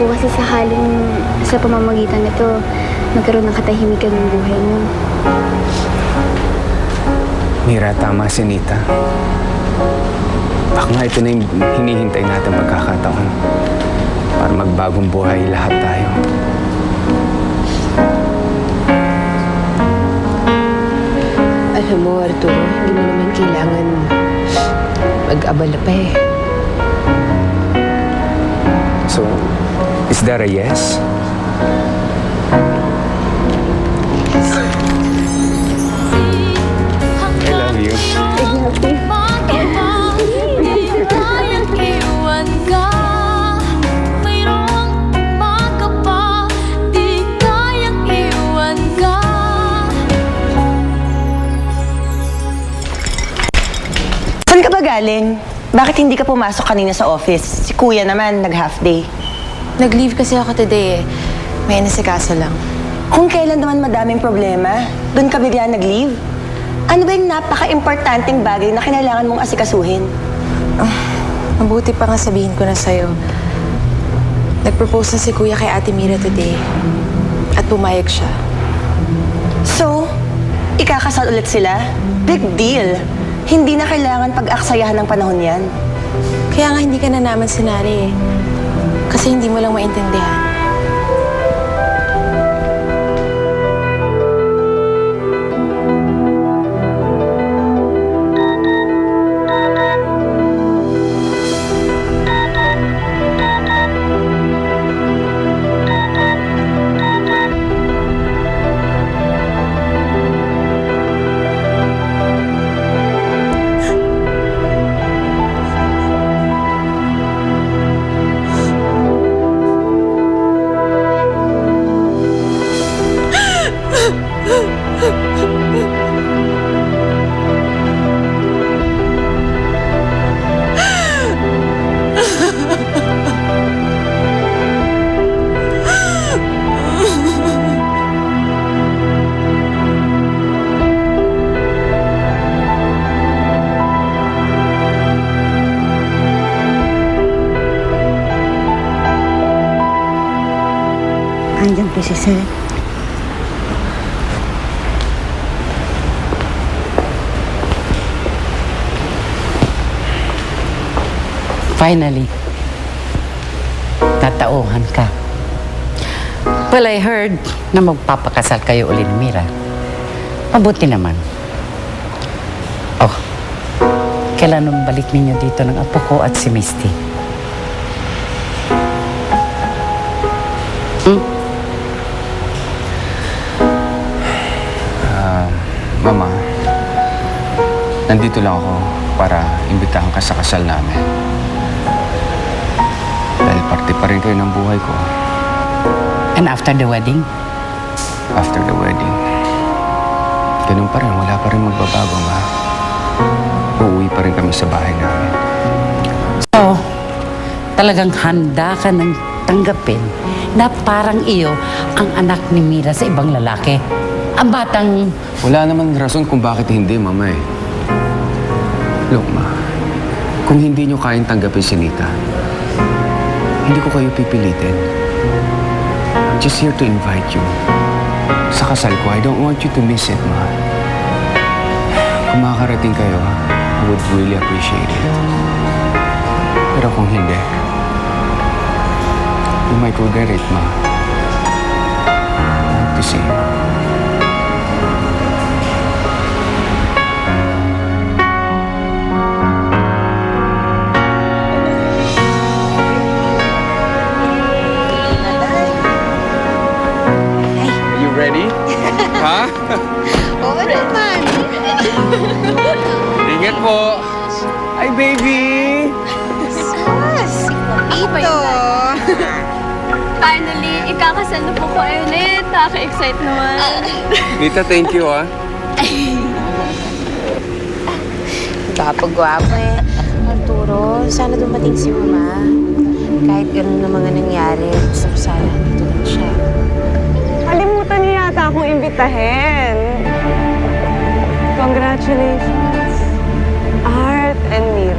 po kasi sakaling sa pamamagitan nito, magkaroon ng katahimikan ng buhay niyo. Mira, tama si Nita. Baka nga ito na yung hinihintay natin pagkakataon para magbagong buhay lahat tayo. Alam mo, Arturo, hindi mo naman kailangan mag-abala pa eh. So, is that a yes? I love you. Saan ka ba galing? Bakit hindi ka pumasok kanina sa office? Si Kuya naman, nag-half day. Nag-leave kasi ako today eh. May nasikaso lang. Kung kailan naman madaming problema, doon ka bigla nag-leave? Ano ba yung napaka-importanting bagay na kailangan mong asikasuhin? Mabuti pa nga sabihin ko na sa'yo. Nag-propose na si Kuya kay Ate Mira today. At pumayag siya. So, ikakasal ulit sila? Big deal! Hindi na kailangan pag-aksayahan ng panahon yan. Kaya nga hindi ka na naman sinari eh. Kasi hindi mo lang maintindihan. Andyan po si Sir. Finally, tatauhan ka. Well, I heard na magpapakasal kayo uli ni Mira. Mabuti naman. Oh, kailan nung balik ninyo dito ng apo ko at si Misty? Mama, nandito lang ako para imbitahan ka sa kasal namin. Dahil parte pa rin kayo ng buhay ko. And after the wedding? After the wedding, ganun pa rin, wala pa rin magbabago, ma. Uuwi pa rin kami sa bahay namin. So, talagang handa ka nang tanggapin na parang iyo ang anak ni Mira sa ibang lalaki. Ang batang... Wala naman rason kung bakit hindi, Mama eh. Look, Ma, kung hindi nyo kayang tanggapin si Nita, hindi ko kayo pipilitin. I'm just here to invite you. Sa kasal ko, I don't want you to miss it, Ma. Kung makakarating kayo, I would really appreciate it. Pero kung hindi, you might regret it, Ma. I hope to see you. Ready? Ha? Oo naman. Ingat po. Ay, baby! Ito. Finally, ikakasal na po ko ulit. Nakaka-excite naman. Nita, thank you, ah. Gwapo-gwapo eh. Arturo, sana dumating si Mama. Kahit ganun na mga nangyari, gusto ko sana dito lang siya. Kalimutan niyo yata akong imbitahin. Congratulations, Art and Mira.